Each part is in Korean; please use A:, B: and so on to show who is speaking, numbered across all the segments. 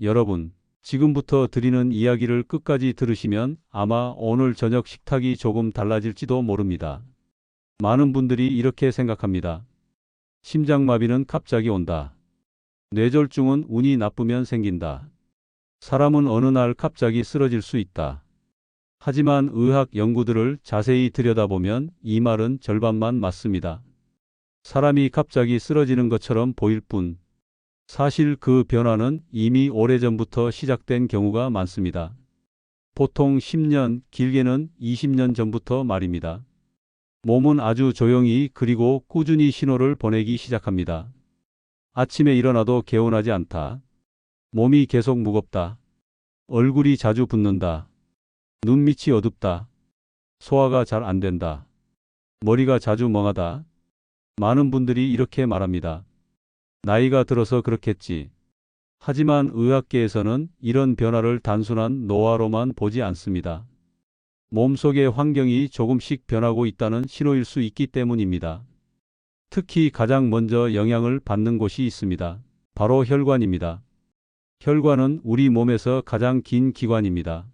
A: 여러분, 지금부터 드리는 이야기를 끝까지 들으시면 아마 오늘 저녁 식탁이 조금 달라질지도 모릅니다. 많은 분들이 이렇게 생각합니다. 심장마비는 갑자기 온다. 뇌졸중은 운이 나쁘면 생긴다. 사람은 어느 날 갑자기 쓰러질 수 있다. 하지만 의학 연구들을 자세히 들여다보면 이 말은 절반만 맞습니다. 사람이 갑자기 쓰러지는 것처럼 보일 뿐, 사실 그 변화는 이미 오래전부터 시작된 경우가 많습니다. 보통 10년, 길게는 20년 전부터 말입니다. 몸은 아주 조용히 그리고 꾸준히 신호를 보내기 시작합니다. 아침에 일어나도 개운하지 않다. 몸이 계속 무겁다. 얼굴이 자주 붓는다. 눈밑이 어둡다. 소화가 잘 안 된다. 머리가 자주 멍하다. 많은 분들이 이렇게 말합니다. 나이가 들어서 그렇겠지. 하지만 의학계에서는 이런 변화를 단순한 노화로만 보지 않습니다. 몸속의 환경이 조금씩 변하고 있다는 신호일 수 있기 때문입니다. 특히 가장 먼저 영향을 받는 곳이 있습니다. 바로 혈관입니다. 혈관은 우리 몸에서 가장 긴 기관입니다.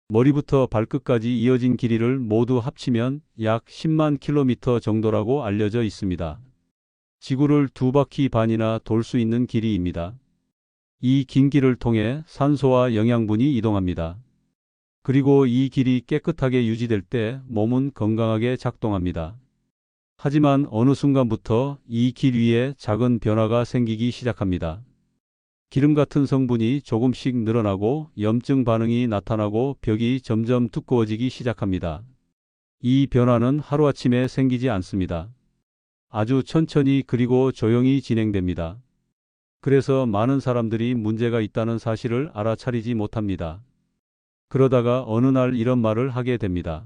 A: 머리부터 발끝까지 이어진 길이를 모두 합치면 약 10만 킬로미터 정도라고 알려져 있습니다. 지구를 2바퀴 반이나 돌 수 있는 길이입니다. 이 긴 길을 통해 산소와 영양분이 이동합니다. 그리고 이 길이 깨끗하게 유지될 때 몸은 건강하게 작동합니다. 하지만 어느 순간부터 이 길 위에 작은 변화가 생기기 시작합니다. 기름 같은 성분이 조금씩 늘어나고 염증 반응이 나타나고 벽이 점점 두꺼워지기 시작합니다. 이 변화는 하루아침에 생기지 않습니다. 아주 천천히 그리고 조용히 진행됩니다. 그래서 많은 사람들이 문제가 있다는 사실을 알아차리지 못합니다. 그러다가 어느 날 이런 말을 하게 됩니다.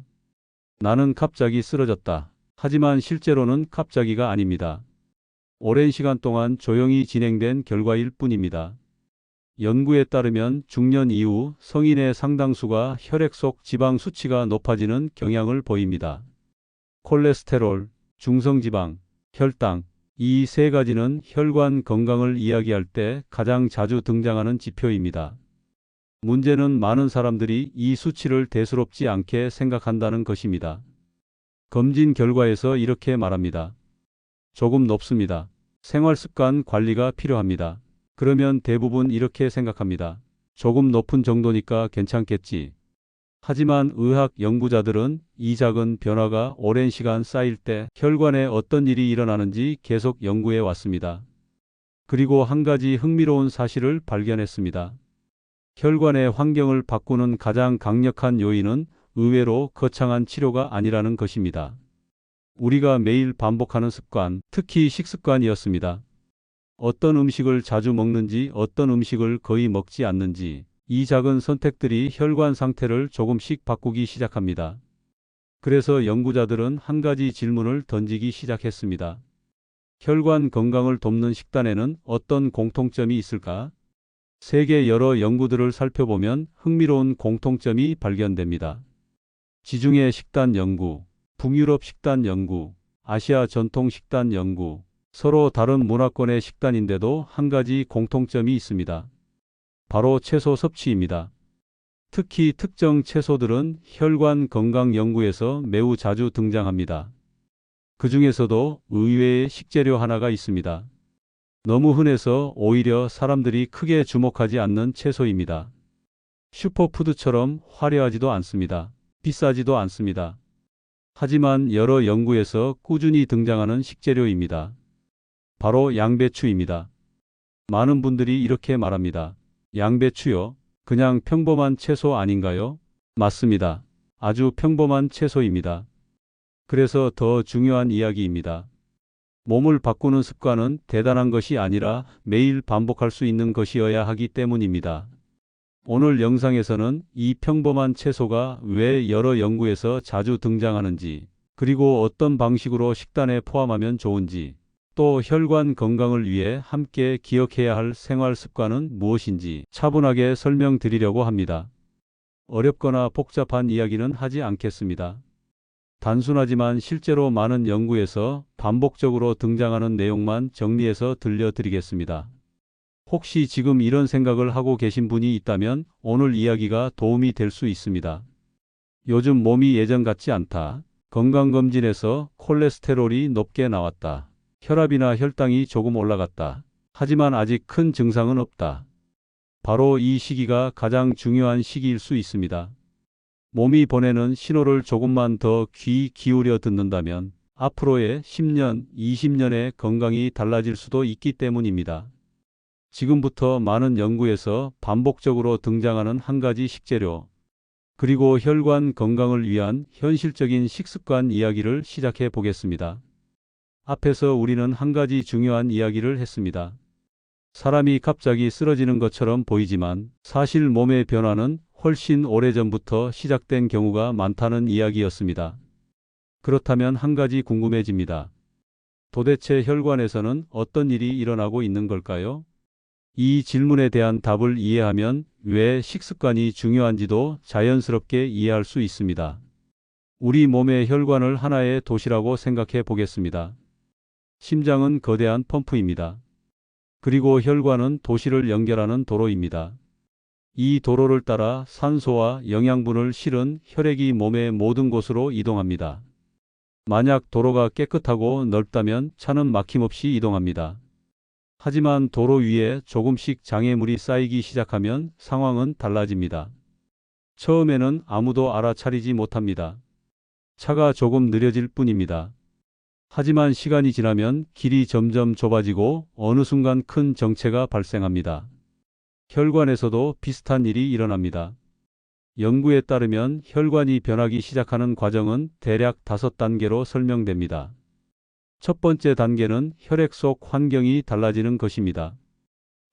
A: 나는 갑자기 쓰러졌다. 하지만 실제로는 갑자기가 아닙니다. 오랜 시간 동안 조용히 진행된 결과일 뿐입니다. 연구에 따르면 중년 이후 성인의 상당수가 혈액 속 지방 수치가 높아지는 경향을 보입니다. 콜레스테롤, 중성지방, 혈당, 이 세 가지는 혈관 건강을 이야기할 때 가장 자주 등장하는 지표입니다. 문제는 많은 사람들이 이 수치를 대수롭지 않게 생각한다는 것입니다. 검진 결과에서 이렇게 말합니다. 조금 높습니다. 생활습관 관리가 필요합니다. 그러면 대부분 이렇게 생각합니다. 조금 높은 정도니까 괜찮겠지. 하지만 의학 연구자들은 이 작은 변화가 오랜 시간 쌓일 때 혈관에 어떤 일이 일어나는지 계속 연구해 왔습니다. 그리고 한 가지 흥미로운 사실을 발견했습니다. 혈관의 환경을 바꾸는 가장 강력한 요인은 의외로 거창한 치료가 아니라는 것입니다. 우리가 매일 반복하는 습관, 특히 식습관이었습니다. 어떤 음식을 자주 먹는지, 어떤 음식을 거의 먹지 않는지, 이 작은 선택들이 혈관 상태를 조금씩 바꾸기 시작합니다. 그래서 연구자들은 한 가지 질문을 던지기 시작했습니다. 혈관 건강을 돕는 식단에는 어떤 공통점이 있을까? 세계 여러 연구들을 살펴보면 흥미로운 공통점이 발견됩니다. 지중해 식단 연구, 북유럽 식단 연구, 아시아 전통 식단 연구, 서로 다른 문화권의 식단인데도 한 가지 공통점이 있습니다. 바로 채소 섭취입니다. 특히 특정 채소들은 혈관 건강 연구에서 매우 자주 등장합니다. 그 중에서도 의외의 식재료 하나가 있습니다. 너무 흔해서 오히려 사람들이 크게 주목하지 않는 채소입니다. 슈퍼푸드처럼 화려하지도 않습니다. 비싸지도 않습니다. 하지만 여러 연구에서 꾸준히 등장하는 식재료입니다. 바로 양배추입니다. 많은 분들이 이렇게 말합니다. 양배추요? 그냥 평범한 채소 아닌가요? 맞습니다. 아주 평범한 채소입니다. 그래서 더 중요한 이야기입니다. 몸을 바꾸는 습관은 대단한 것이 아니라 매일 반복할 수 있는 것이어야 하기 때문입니다. 오늘 영상에서는 이 평범한 채소가 왜 여러 연구에서 자주 등장하는지, 그리고 어떤 방식으로 식단에 포함하면 좋은지, 또 혈관 건강을 위해 함께 기억해야 할 생활 습관은 무엇인지 차분하게 설명드리려고 합니다. 어렵거나 복잡한 이야기는 하지 않겠습니다. 단순하지만 실제로 많은 연구에서 반복적으로 등장하는 내용만 정리해서 들려드리겠습니다. 혹시 지금 이런 생각을 하고 계신 분이 있다면 오늘 이야기가 도움이 될 수 있습니다. 요즘 몸이 예전 같지 않다. 건강검진에서 콜레스테롤이 높게 나왔다. 혈압이나 혈당이 조금 올라갔다. 하지만 아직 큰 증상은 없다. 바로 이 시기가 가장 중요한 시기일 수 있습니다. 몸이 보내는 신호를 조금만 더 귀 기울여 듣는다면 앞으로의 10년, 20년의 건강이 달라질 수도 있기 때문입니다. 지금부터 많은 연구에서 반복적으로 등장하는 한 가지 식재료, 그리고 혈관 건강을 위한 현실적인 식습관 이야기를 시작해 보겠습니다. 앞에서 우리는 한 가지 중요한 이야기를 했습니다. 사람이 갑자기 쓰러지는 것처럼 보이지만 사실 몸의 변화는 훨씬 오래전부터 시작된 경우가 많다는 이야기였습니다. 그렇다면 한 가지 궁금해집니다. 도대체 혈관에서는 어떤 일이 일어나고 있는 걸까요? 이 질문에 대한 답을 이해하면 왜 식습관이 중요한지도 자연스럽게 이해할 수 있습니다. 우리 몸의 혈관을 하나의 도시라고 생각해 보겠습니다. 심장은 거대한 펌프입니다. 그리고 혈관은 도시를 연결하는 도로입니다. 이 도로를 따라 산소와 영양분을 실은 혈액이 몸의 모든 곳으로 이동합니다. 만약 도로가 깨끗하고 넓다면 차는 막힘없이 이동합니다. 하지만 도로 위에 조금씩 장애물이 쌓이기 시작하면 상황은 달라집니다. 처음에는 아무도 알아차리지 못합니다. 차가 조금 느려질 뿐입니다. 하지만 시간이 지나면 길이 점점 좁아지고 어느 순간 큰 정체가 발생합니다. 혈관에서도 비슷한 일이 일어납니다. 연구에 따르면 혈관이 변하기 시작하는 과정은 대략 5단계로 설명됩니다. 첫 번째 단계는 혈액 속 환경이 달라지는 것입니다.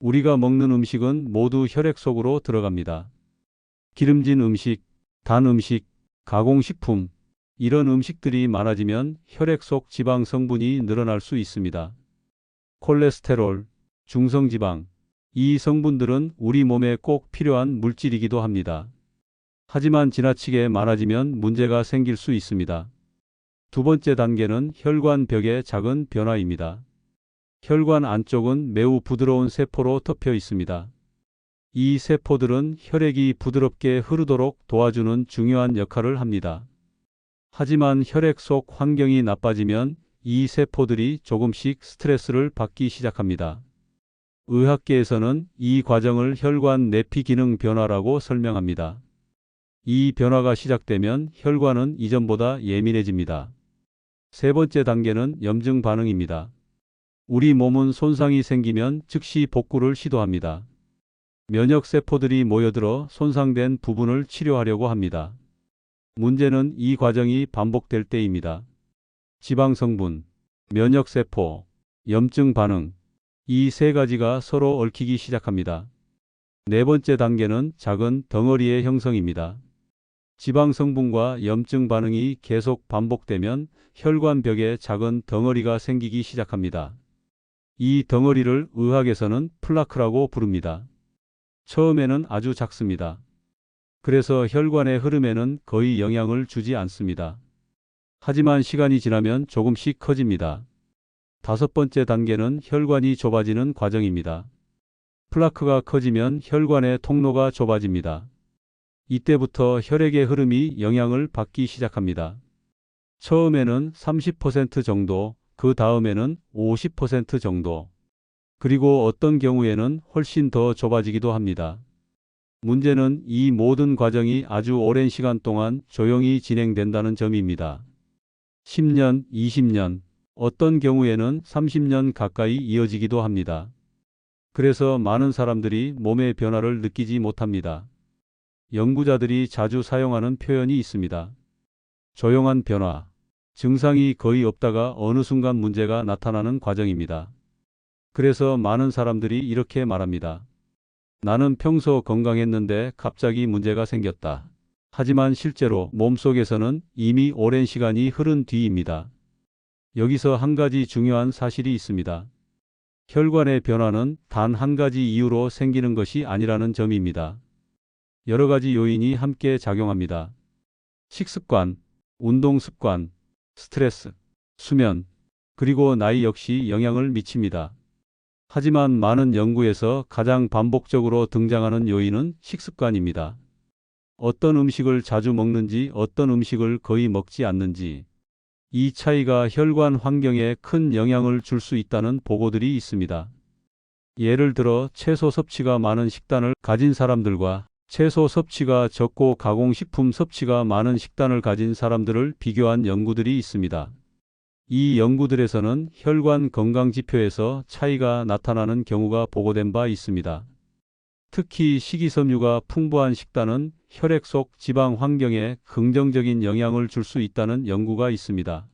A: 우리가 먹는 음식은 모두 혈액 속으로 들어갑니다. 기름진 음식, 단 음식, 가공식품, 이런 음식들이 많아지면 혈액 속 지방 성분이 늘어날 수 있습니다. 콜레스테롤, 중성지방, 이 성분들은 우리 몸에 꼭 필요한 물질이기도 합니다. 하지만 지나치게 많아지면 문제가 생길 수 있습니다. 두 번째 단계는 혈관 벽의 작은 변화입니다. 혈관 안쪽은 매우 부드러운 세포로 덮여 있습니다. 이 세포들은 혈액이 부드럽게 흐르도록 도와주는 중요한 역할을 합니다. 하지만 혈액 속 환경이 나빠지면 이 세포들이 조금씩 스트레스를 받기 시작합니다. 의학계에서는 이 과정을 혈관 내피 기능 변화라고 설명합니다. 이 변화가 시작되면 혈관은 이전보다 예민해집니다. 세 번째 단계는 염증 반응입니다. 우리 몸은 손상이 생기면 즉시 복구를 시도합니다. 면역 세포들이 모여들어 손상된 부분을 치료하려고 합니다. 문제는 이 과정이 반복될 때입니다. 지방 성분, 면역 세포, 염증 반응, 이 세 가지가 서로 얽히기 시작합니다. 네 번째 단계는 작은 덩어리의 형성입니다. 지방 성분과 염증 반응이 계속 반복되면 혈관 벽에 작은 덩어리가 생기기 시작합니다. 이 덩어리를 의학에서는 플라크라고 부릅니다. 처음에는 아주 작습니다. 그래서 혈관의 흐름에는 거의 영향을 주지 않습니다. 하지만 시간이 지나면 조금씩 커집니다. 다섯 번째 단계는 혈관이 좁아지는 과정입니다. 플라크가 커지면 혈관의 통로가 좁아집니다. 이때부터 혈액의 흐름이 영향을 받기 시작합니다. 처음에는 30% 정도, 그 다음에는 50% 정도, 그리고 어떤 경우에는 훨씬 더 좁아지기도 합니다. 문제는 이 모든 과정이 아주 오랜 시간 동안 조용히 진행된다는 점입니다. 10년, 20년, 어떤 경우에는 30년 가까이 이어지기도 합니다. 그래서 많은 사람들이 몸의 변화를 느끼지 못합니다. 연구자들이 자주 사용하는 표현이 있습니다. 조용한 변화, 증상이 거의 없다가 어느 순간 문제가 나타나는 과정입니다. 그래서 많은 사람들이 이렇게 말합니다. 나는 평소 건강했는데 갑자기 문제가 생겼다. 하지만 실제로 몸속에서는 이미 오랜 시간이 흐른 뒤입니다. 여기서 한 가지 중요한 사실이 있습니다. 혈관의 변화는 단 한 가지 이유로 생기는 것이 아니라는 점입니다. 여러 가지 요인이 함께 작용합니다. 식습관, 운동 습관, 스트레스, 수면, 그리고 나이 역시 영향을 미칩니다. 하지만 많은 연구에서 가장 반복적으로 등장하는 요인은 식습관입니다. 어떤 음식을 자주 먹는지, 어떤 음식을 거의 먹지 않는지, 이 차이가 혈관 환경에 큰 영향을 줄 수 있다는 보고들이 있습니다. 예를 들어 채소 섭취가 많은 식단을 가진 사람들과 채소 섭취가 적고 가공식품 섭취가 많은 식단을 가진 사람들을 비교한 연구들이 있습니다. 이 연구들에서는 혈관 건강 지표에서 차이가 나타나는 경우가 보고된 바 있습니다. 특히 식이섬유가 풍부한 식단은 혈액 속 지방 환경에 긍정적인 영향을 줄 수 있다는 연구가 있습니다.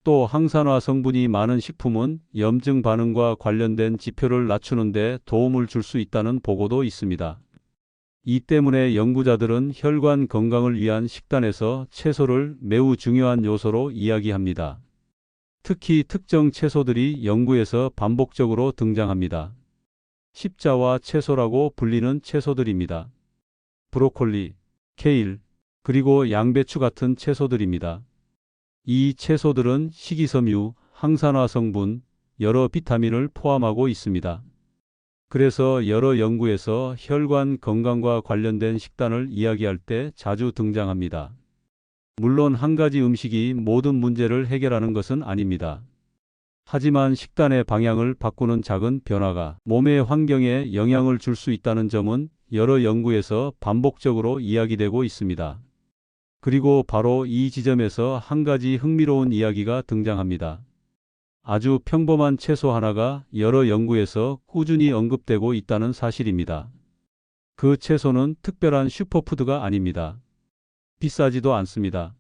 A: 또 항산화 성분이 많은 식품은 염증 반응과 관련된 지표를 낮추는 데 도움을 줄 수 있다는 보고도 있습니다. 이 때문에 연구자들은 혈관 건강을 위한 식단에서 채소를 매우 중요한 요소로 이야기합니다. 특히 특정 채소들이 연구에서 반복적으로 등장합니다. 십자와 채소라고 불리는 채소들입니다. 브로콜리, 케일, 그리고 양배추 같은 채소들입니다. 이 채소들은 식이섬유, 항산화 성분, 여러 비타민을 포함하고 있습니다. 그래서 여러 연구에서 혈관 건강과 관련된 식단을 이야기할 때 자주 등장합니다. 물론 한 가지 음식이 모든 문제를 해결하는 것은 아닙니다. 하지만 식단의 방향을 바꾸는 작은 변화가 몸의 환경에 영향을 줄 수 있다는 점은 여러 연구에서 반복적으로 이야기되고 있습니다. 그리고 바로 이 지점에서 한 가지 흥미로운 이야기가 등장합니다. 아주 평범한 채소 하나가 여러 연구에서 꾸준히 언급되고 있다는 사실입니다. 그 채소는 특별한 슈퍼푸드가 아닙니다. 비싸지도 않습니다.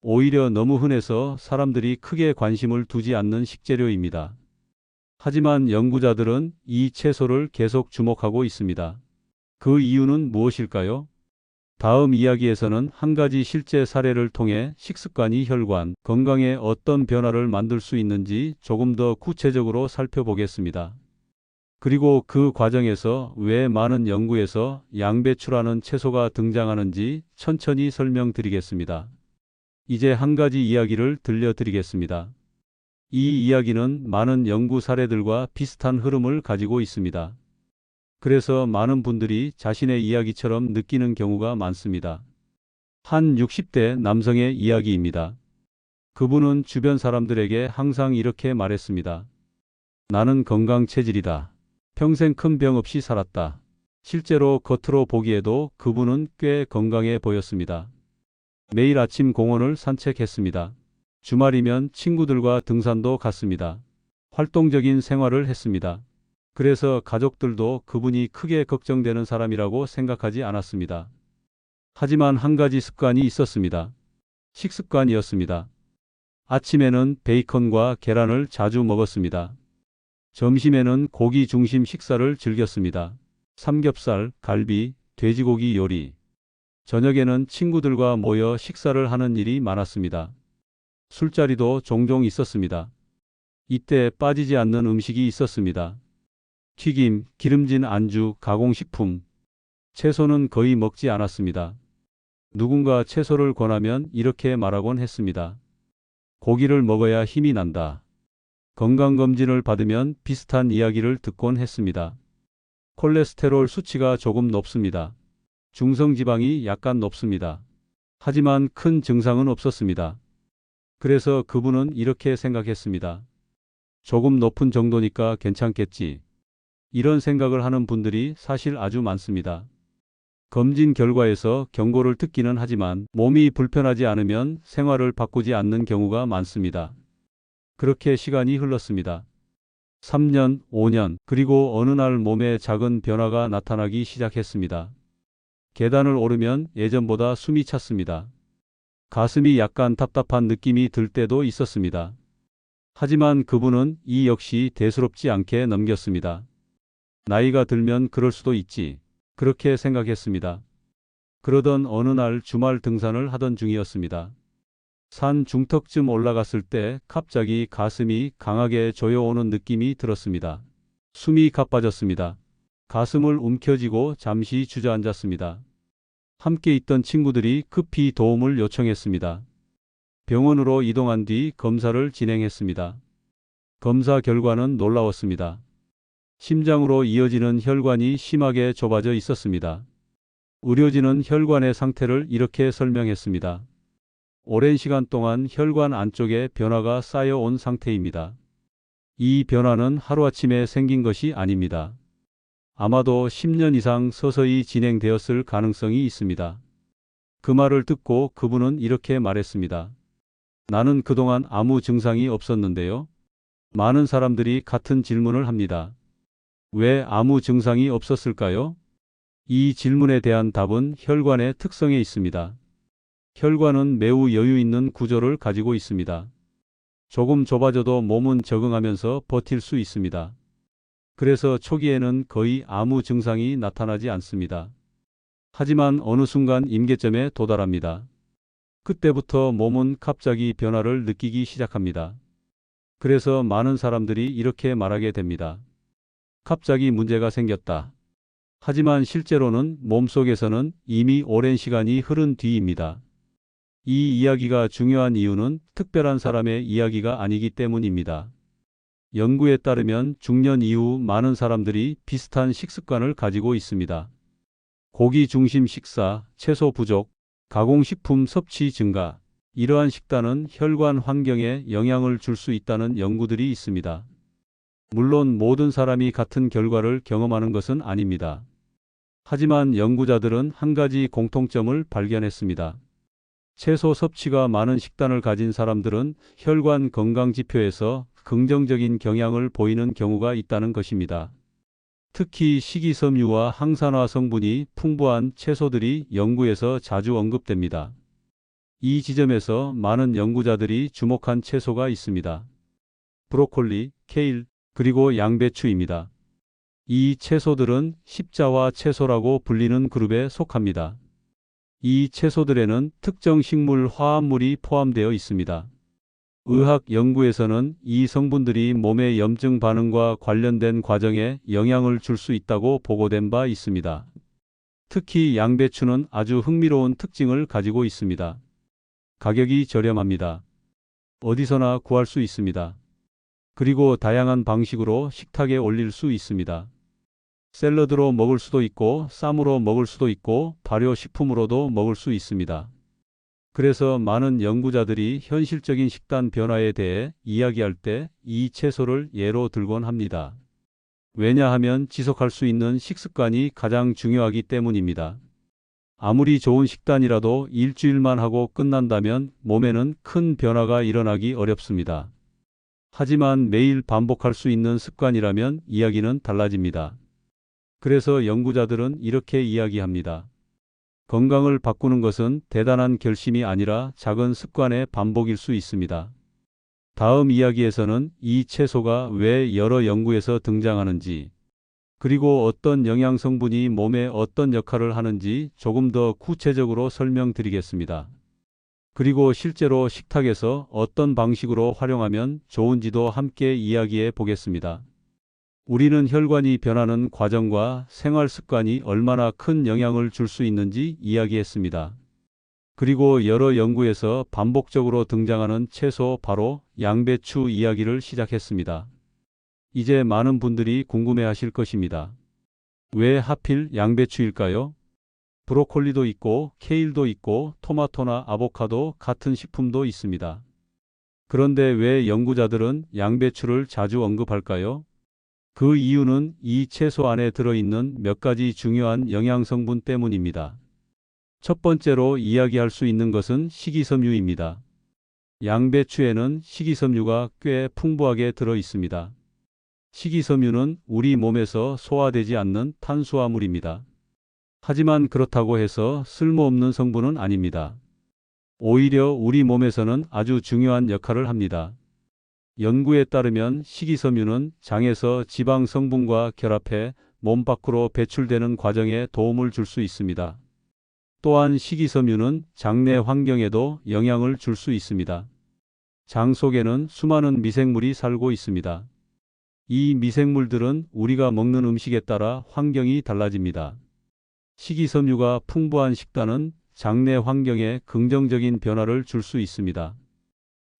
A: 오히려 너무 흔해서 사람들이 크게 관심을 두지 않는 식재료입니다. 하지만 연구자들은 이 채소를 계속 주목하고 있습니다. 그 이유는 무엇일까요? 다음 이야기에서는 한 가지 실제 사례를 통해 식습관이 혈관 건강에 어떤 변화를 만들 수 있는지 조금 더 구체적으로 살펴보겠습니다. 그리고 그 과정에서 왜 많은 연구에서 양배추라는 채소가 등장하는지 천천히 설명드리겠습니다. 이제 한 가지 이야기를 들려드리겠습니다. 이 이야기는 많은 연구 사례들과 비슷한 흐름을 가지고 있습니다. 그래서 많은 분들이 자신의 이야기처럼 느끼는 경우가 많습니다. 한 60대 남성의 이야기입니다. 그분은 주변 사람들에게 항상 이렇게 말했습니다. 나는 건강 체질이다. 평생 큰 병 없이 살았다. 실제로 겉으로 보기에도 그분은 꽤 건강해 보였습니다. 매일 아침 공원을 산책했습니다. 주말이면 친구들과 등산도 갔습니다. 활동적인 생활을 했습니다. 그래서 가족들도 그분이 크게 걱정되는 사람이라고 생각하지 않았습니다. 하지만 한 가지 습관이 있었습니다. 식습관이었습니다. 아침에는 베이컨과 계란을 자주 먹었습니다. 점심에는 고기 중심 식사를 즐겼습니다. 삼겹살, 갈비, 돼지고기 요리. 저녁에는 친구들과 모여 식사를 하는 일이 많았습니다. 술자리도 종종 있었습니다. 이때 빠지지 않는 음식이 있었습니다. 튀김, 기름진 안주, 가공식품. 채소는 거의 먹지 않았습니다. 누군가 채소를 권하면 이렇게 말하곤 했습니다. 고기를 먹어야 힘이 난다. 건강검진을 받으면 비슷한 이야기를 듣곤 했습니다. 콜레스테롤 수치가 조금 높습니다. 중성지방이 약간 높습니다. 하지만 큰 증상은 없었습니다. 그래서 그분은 이렇게 생각했습니다. 조금 높은 정도니까 괜찮겠지. 이런 생각을 하는 분들이 사실 아주 많습니다. 검진 결과에서 경고를 듣기는 하지만 몸이 불편하지 않으면 생활을 바꾸지 않는 경우가 많습니다. 그렇게 시간이 흘렀습니다. 3년, 5년, 그리고 어느 날 몸에 작은 변화가 나타나기 시작했습니다. 계단을 오르면 예전보다 숨이 찼습니다. 가슴이 약간 답답한 느낌이 들 때도 있었습니다. 하지만 그분은 이 역시 대수롭지 않게 넘겼습니다. 나이가 들면 그럴 수도 있지. 그렇게 생각했습니다. 그러던 어느 날 주말 등산을 하던 중이었습니다. 산 중턱쯤 올라갔을 때 갑자기 가슴이 강하게 조여오는 느낌이 들었습니다. 숨이 가빠졌습니다. 가슴을 움켜쥐고 잠시 주저앉았습니다. 함께 있던 친구들이 급히 도움을 요청했습니다. 병원으로 이동한 뒤 검사를 진행했습니다. 검사 결과는 놀라웠습니다. 심장으로 이어지는 혈관이 심하게 좁아져 있었습니다. 의료진은 혈관의 상태를 이렇게 설명했습니다. 오랜 시간 동안 혈관 안쪽에 변화가 쌓여온 상태입니다. 이 변화는 하루아침에 생긴 것이 아닙니다. 아마도 10년 이상 서서히 진행되었을 가능성이 있습니다. 그 말을 듣고 그분은 이렇게 말했습니다. 나는 그동안 아무 증상이 없었는데요. 많은 사람들이 같은 질문을 합니다. 왜 아무 증상이 없었을까요? 이 질문에 대한 답은 혈관의 특성에 있습니다. 혈관은 매우 여유 있는 구조를 가지고 있습니다. 조금 좁아져도 몸은 적응하면서 버틸 수 있습니다. 그래서 초기에는 거의 아무 증상이 나타나지 않습니다. 하지만 어느 순간 임계점에 도달합니다. 그때부터 몸은 갑자기 변화를 느끼기 시작합니다. 그래서 많은 사람들이 이렇게 말하게 됩니다. 갑자기 문제가 생겼다. 하지만 실제로는 몸속에서는 이미 오랜 시간이 흐른 뒤입니다. 이 이야기가 중요한 이유는 특별한 사람의 이야기가 아니기 때문입니다. 연구에 따르면 중년 이후 많은 사람들이 비슷한 식습관을 가지고 있습니다. 고기 중심 식사, 채소 부족, 가공식품 섭취 증가, 이러한 식단은 혈관 환경에 영향을 줄 수 있다는 연구들이 있습니다. 물론 모든 사람이 같은 결과를 경험하는 것은 아닙니다. 하지만 연구자들은 한 가지 공통점을 발견했습니다. 채소 섭취가 많은 식단을 가진 사람들은 혈관 건강 지표에서 긍정적인 경향을 보이는 경우가 있다는 것입니다. 특히 식이섬유와 항산화 성분이 풍부한 채소들이 연구에서 자주 언급됩니다. 이 지점에서 많은 연구자들이 주목한 채소가 있습니다. 브로콜리, 케일, 그리고 양배추입니다. 이 채소들은 십자화 채소라고 불리는 그룹에 속합니다. 이 채소들에는 특정 식물 화합물이 포함되어 있습니다. 의학 연구에서는 이 성분들이 몸의 염증 반응과 관련된 과정에 영향을 줄 수 있다고 보고된 바 있습니다. 특히 양배추는 아주 흥미로운 특징을 가지고 있습니다. 가격이 저렴합니다. 어디서나 구할 수 있습니다. 그리고 다양한 방식으로 식탁에 올릴 수 있습니다. 샐러드로 먹을 수도 있고 쌈으로 먹을 수도 있고 발효식품으로도 먹을 수 있습니다. 그래서 많은 연구자들이 현실적인 식단 변화에 대해 이야기할 때 이 채소를 예로 들곤 합니다. 왜냐하면 지속할 수 있는 식습관이 가장 중요하기 때문입니다. 아무리 좋은 식단이라도 일주일만 하고 끝난다면 몸에는 큰 변화가 일어나기 어렵습니다. 하지만 매일 반복할 수 있는 습관이라면 이야기는 달라집니다. 그래서 연구자들은 이렇게 이야기합니다. 건강을 바꾸는 것은 대단한 결심이 아니라 작은 습관의 반복일 수 있습니다. 다음 이야기에서는 이 채소가 왜 여러 연구에서 등장하는지, 그리고 어떤 영양 성분이 몸에 어떤 역할을 하는지 조금 더 구체적으로 설명드리겠습니다. 그리고 실제로 식탁에서 어떤 방식으로 활용하면 좋은지도 함께 이야기해 보겠습니다. 우리는 혈관이 변하는 과정과 생활 습관이 얼마나 큰 영향을 줄 수 있는지 이야기했습니다. 그리고 여러 연구에서 반복적으로 등장하는 채소 바로 양배추 이야기를 시작했습니다. 이제 많은 분들이 궁금해 하실 것입니다. 왜 하필 양배추일까요? 브로콜리도 있고 케일도 있고 토마토나 아보카도 같은 식품도 있습니다. 그런데 왜 연구자들은 양배추를 자주 언급할까요? 그 이유는 이 채소 안에 들어있는 몇 가지 중요한 영양 성분 때문입니다. 첫 번째로 이야기할 수 있는 것은 식이섬유입니다. 양배추에는 식이섬유가 꽤 풍부하게 들어 있습니다. 식이섬유는 우리 몸에서 소화되지 않는 탄수화물입니다. 하지만 그렇다고 해서 쓸모없는 성분은 아닙니다. 오히려 우리 몸에서는 아주 중요한 역할을 합니다. 연구에 따르면 식이섬유는 장에서 지방 성분과 결합해 몸 밖으로 배출되는 과정에 도움을 줄 수 있습니다. 또한 식이섬유는 장내 환경에도 영향을 줄 수 있습니다. 장 속에는 수많은 미생물이 살고 있습니다. 이 미생물들은 우리가 먹는 음식에 따라 환경이 달라집니다. 식이섬유가 풍부한 식단은 장내 환경에 긍정적인 변화를 줄 수 있습니다.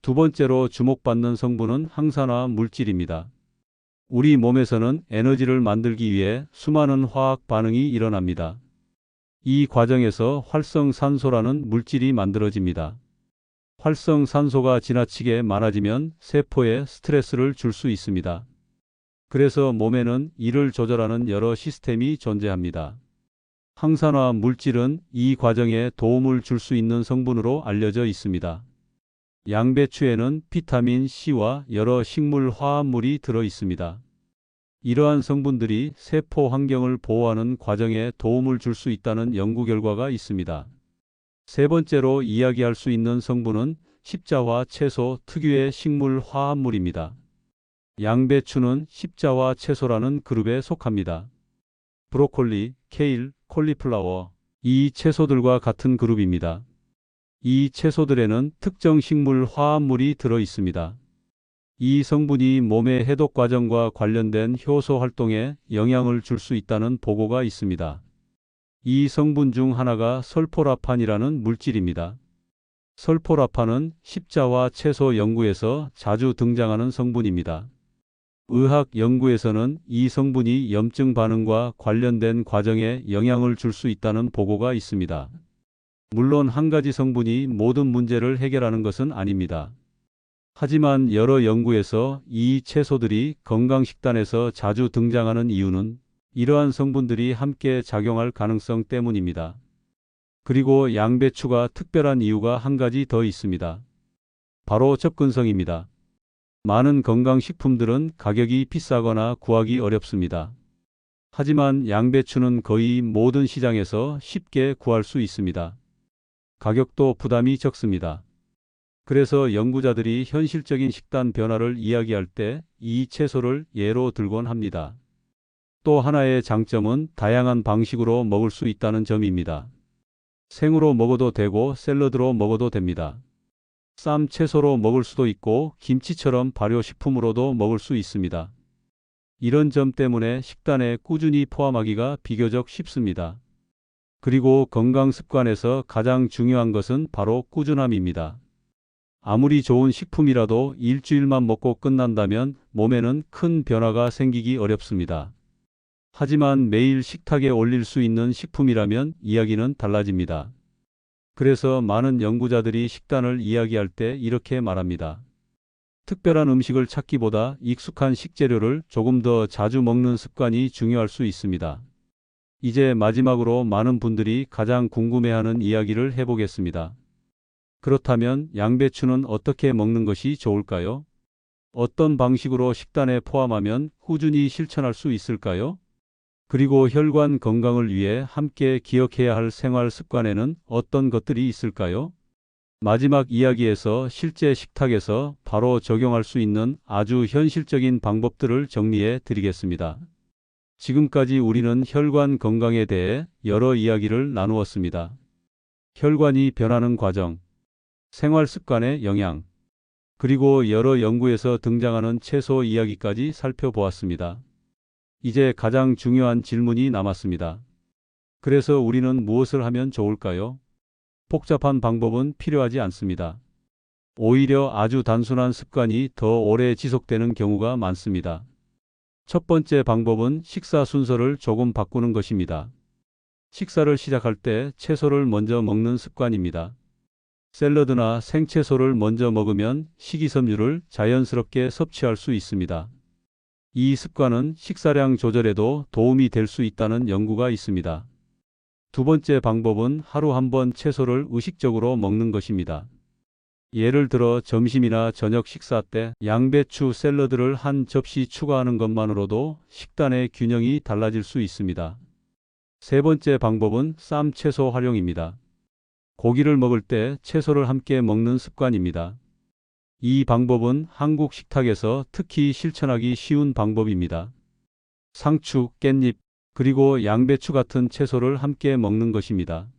A: 두 번째로 주목받는 성분은 항산화 물질입니다. 우리 몸에서는 에너지를 만들기 위해 수많은 화학 반응이 일어납니다. 이 과정에서 활성산소라는 물질이 만들어집니다. 활성산소가 지나치게 많아지면 세포에 스트레스를 줄 수 있습니다. 그래서 몸에는 이를 조절하는 여러 시스템이 존재합니다. 항산화 물질은 이 과정에 도움을 줄 수 있는 성분으로 알려져 있습니다. 양배추에는 비타민 C와 여러 식물 화합물이 들어 있습니다. 이러한 성분들이 세포 환경을 보호하는 과정에 도움을 줄 수 있다는 연구 결과가 있습니다. 세 번째로 이야기할 수 있는 성분은 십자화 채소 특유의 식물 화합물입니다. 양배추는 십자화 채소라는 그룹에 속합니다. 브로콜리, 케일, 콜리플라워, 이 채소들과 같은 그룹입니다. 이 채소들에는 특정 식물 화합물이 들어 있습니다. 이 성분이 몸의 해독 과정과 관련된 효소 활동에 영향을 줄 수 있다는 보고가 있습니다. 이 성분 중 하나가 설포라판이라는 물질입니다. 설포라판은 십자화 채소 연구에서 자주 등장하는 성분입니다. 의학 연구에서는 이 성분이 염증 반응과 관련된 과정에 영향을 줄 수 있다는 보고가 있습니다. 물론 한 가지 성분이 모든 문제를 해결하는 것은 아닙니다. 하지만 여러 연구에서 이 채소들이 건강식단에서 자주 등장하는 이유는 이러한 성분들이 함께 작용할 가능성 때문입니다. 그리고 양배추가 특별한 이유가 한 가지 더 있습니다. 바로 접근성입니다. 많은 건강식품들은 가격이 비싸거나 구하기 어렵습니다. 하지만 양배추는 거의 모든 시장에서 쉽게 구할 수 있습니다. 가격도 부담이 적습니다. 그래서 연구자들이 현실적인 식단 변화를 이야기할 때 이 채소를 예로 들곤 합니다. 또 하나의 장점은 다양한 방식으로 먹을 수 있다는 점입니다. 생으로 먹어도 되고 샐러드로 먹어도 됩니다. 쌈 채소로 먹을 수도 있고 김치처럼 발효식품으로도 먹을 수 있습니다. 이런 점 때문에 식단에 꾸준히 포함하기가 비교적 쉽습니다. 그리고 건강 습관에서 가장 중요한 것은 바로 꾸준함입니다. 아무리 좋은 식품이라도 일주일만 먹고 끝난다면 몸에는 큰 변화가 생기기 어렵습니다. 하지만 매일 식탁에 올릴 수 있는 식품이라면 이야기는 달라집니다. 그래서 많은 연구자들이 식단을 이야기할 때 이렇게 말합니다. 특별한 음식을 찾기보다 익숙한 식재료를 조금 더 자주 먹는 습관이 중요할 수 있습니다. 이제 마지막으로 많은 분들이 가장 궁금해하는 이야기를 해보겠습니다. 그렇다면 양배추는 어떻게 먹는 것이 좋을까요? 어떤 방식으로 식단에 포함하면 꾸준히 실천할 수 있을까요? 그리고 혈관 건강을 위해 함께 기억해야 할 생활 습관에는 어떤 것들이 있을까요? 마지막 이야기에서 실제 식탁에서 바로 적용할 수 있는 아주 현실적인 방법들을 정리해 드리겠습니다. 지금까지 우리는 혈관 건강에 대해 여러 이야기를 나누었습니다. 혈관이 변하는 과정, 생활 습관의 영향, 그리고 여러 연구에서 등장하는 채소 이야기까지 살펴보았습니다. 이제 가장 중요한 질문이 남았습니다. 그래서 우리는 무엇을 하면 좋을까요? 복잡한 방법은 필요하지 않습니다. 오히려 아주 단순한 습관이 더 오래 지속되는 경우가 많습니다. 첫 번째 방법은 식사 순서를 조금 바꾸는 것입니다. 식사를 시작할 때 채소를 먼저 먹는 습관입니다. 샐러드나 생채소를 먼저 먹으면 식이섬유를 자연스럽게 섭취할 수 있습니다. 이 습관은 식사량 조절에도 도움이 될 수 있다는 연구가 있습니다. 두 번째 방법은 하루 한 번 채소를 의식적으로 먹는 것입니다. 예를 들어 점심이나 저녁 식사 때 양배추 샐러드를 한 접시 추가하는 것만으로도 식단의 균형이 달라질 수 있습니다. 세 번째 방법은 쌈 채소 활용입니다. 고기를 먹을 때 채소를 함께 먹는 습관입니다. 이 방법은 한국 식탁에서 특히 실천하기 쉬운 방법입니다. 상추, 깻잎, 그리고 양배추 같은 채소를 함께 먹는 것입니다.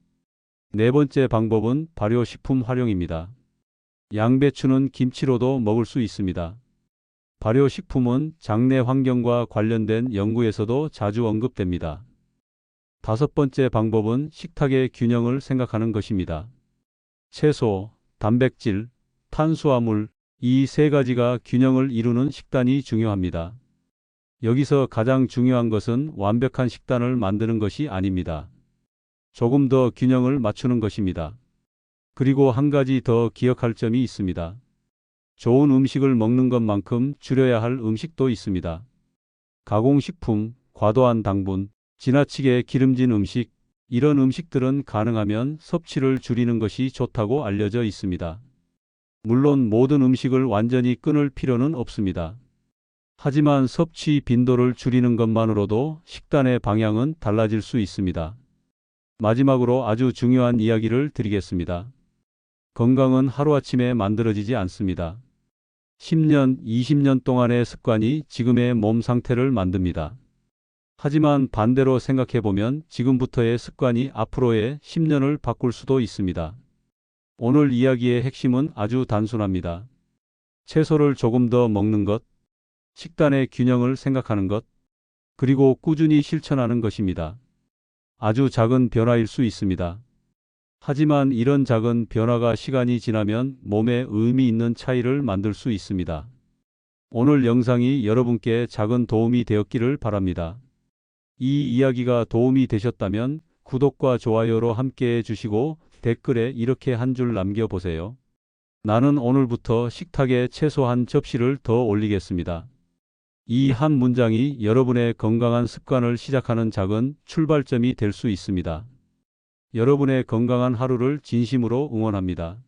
A: 네 번째 방법은 발효식품 활용입니다. 양배추는 김치로도 먹을 수 있습니다. 발효식품은 장내 환경과 관련된 연구에서도 자주 언급됩니다. 다섯 번째 방법은 식탁의 균형을 생각하는 것입니다. 채소, 단백질, 탄수화물, 이 세 가지가 균형을 이루는 식단이 중요합니다. 여기서 가장 중요한 것은 완벽한 식단을 만드는 것이 아닙니다. 조금 더 균형을 맞추는 것입니다. 그리고 한 가지 더 기억할 점이 있습니다. 좋은 음식을 먹는 것만큼 줄여야 할 음식도 있습니다. 가공식품, 과도한 당분, 지나치게 기름진 음식, 이런 음식들은 가능하면 섭취를 줄이는 것이 좋다고 알려져 있습니다. 물론 모든 음식을 완전히 끊을 필요는 없습니다. 하지만 섭취 빈도를 줄이는 것만으로도 식단의 방향은 달라질 수 있습니다. 마지막으로 아주 중요한 이야기를 드리겠습니다. 건강은 하루아침에 만들어지지 않습니다. 10년, 20년 동안의 습관이 지금의 몸 상태를 만듭니다. 하지만 반대로 생각해보면 지금부터의 습관이 앞으로의 10년을 바꿀 수도 있습니다. 오늘 이야기의 핵심은 아주 단순합니다. 채소를 조금 더 먹는 것, 식단의 균형을 생각하는 것, 그리고 꾸준히 실천하는 것입니다. 아주 작은 변화일 수 있습니다. 하지만 이런 작은 변화가 시간이 지나면 몸에 의미 있는 차이를 만들 수 있습니다. 오늘 영상이 여러분께 작은 도움이 되었기를 바랍니다. 이 이야기가 도움이 되셨다면 구독과 좋아요로 함께 해주시고 댓글에 이렇게 한 줄 남겨보세요. 나는 오늘부터 식탁에 채소 한 접시를 더 올리겠습니다. 이 한 문장이 여러분의 건강한 습관을 시작하는 작은 출발점이 될 수 있습니다. 여러분의 건강한 하루를 진심으로 응원합니다.